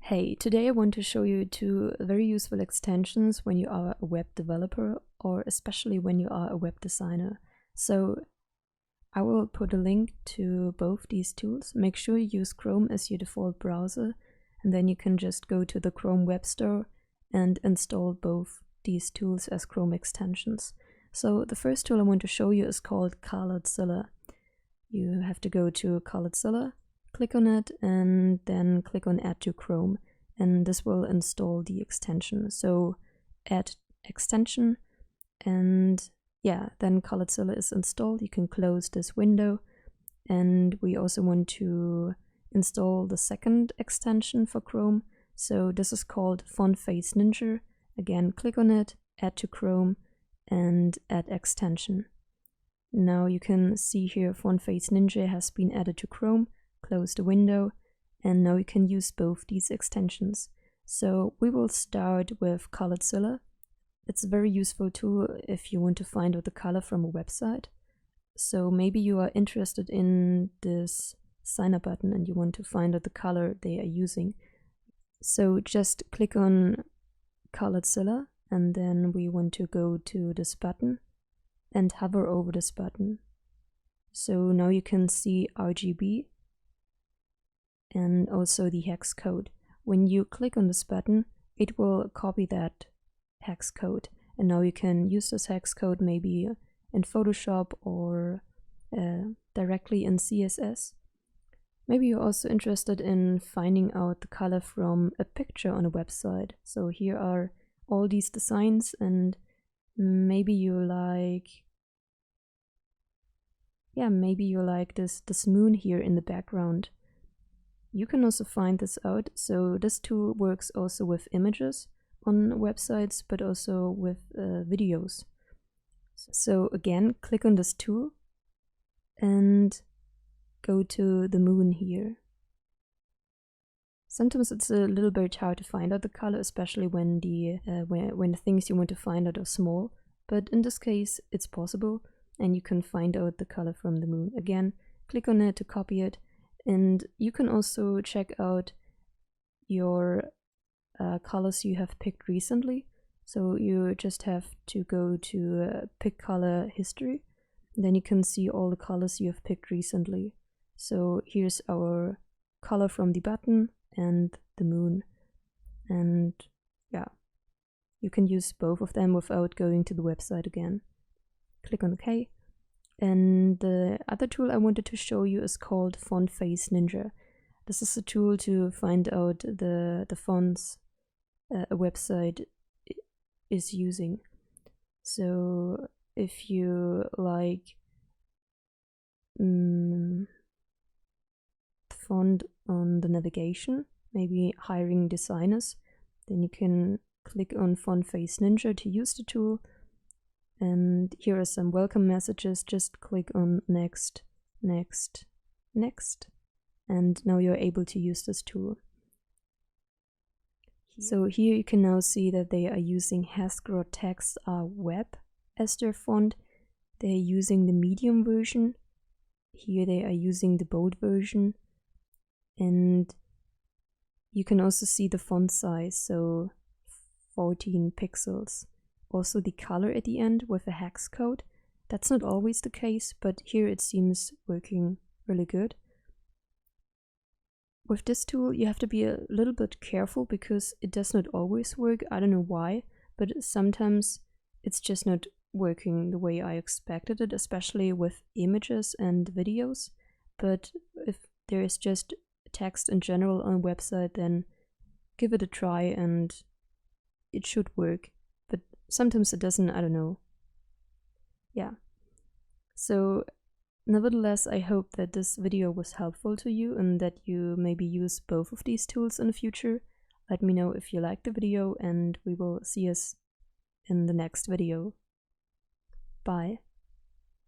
Hey, today I want to show you two very useful extensions when you are a web developer or especially when you are a web designer. So I will put a link to both these tools. Make sure you use Chrome as your default browser, and then you can just go to the Chrome Web Store and install both these tools as Chrome extensions. So the first tool I want to show you is called CollardCilla. You have to go to CollardCilla, click on it, and then click on Add to Chrome, and this will install the extension. So add extension, and yeah, then CollardCilla is installed. You can close this window, and we also want to install the second extension for Chrome. So this is called FontFaceNinja. Again, click on it, add to Chrome, and add extension. Now you can see here FontFaceNinja has been added to Chrome. Close the window, and now you can use both these extensions. So we will start with CollardCilla. It's a very useful tool if you want to find out the color from a website. So maybe you are interested in this sign up button and you want to find out the color they are using. So just click on CollardCilla, and then we want to go to this button and hover over this button. So now you can see RGB and also the hex code. When you click on this button, it will copy that hex code, and now you can use this hex code maybe in Photoshop or directly in CSS. Maybe you're also interested in finding out the color from a picture on a website. So here are all these designs, and maybe you like this moon here in the background. You can also find this out. So this tool works also with images on websites, but also with videos. So again, click on this tool and go to the moon here. Sometimes it's a little bit hard to find out the color, especially when the things you want to find out are small. But in this case, it's possible, and you can find out the color from the moon. Again, click on it to copy it. And you can also check out your colors you have picked recently. So you just have to go to Pick Color History. Then you can see all the colors you have picked recently. So here's our color from the button and the moon. And yeah, you can use both of them without going to the website again. Click on OK. And the other tool I wanted to show you is called FontFaceNinja. This is a tool to find out the fonts a website is using. So if you like the font on the navigation, maybe hiring designers, then you can click on FontFaceNinja to use the tool. And here are some welcome messages. Just click on next, next, next, and now you're able to use this tool. So here you can now see that they are using Haskell Text Web as their font. They're using the medium version. Here they are using the bold version. And you can also see the font size, so 14 pixels. Also the color at the end with a hex code. That's not always the case, but here it seems working really good. With this tool you have to be a little bit careful because it does not always work. I don't know why, but sometimes it's just not working the way I expected it, especially with images and videos. But if there is just text in general on a website, then give it a try and it should work. But sometimes it doesn't, I don't know. Yeah. So nevertheless, I hope that this video was helpful to you and that you maybe use both of these tools in the future. Let me know if you liked the video, and we will see us in the next video. Bye.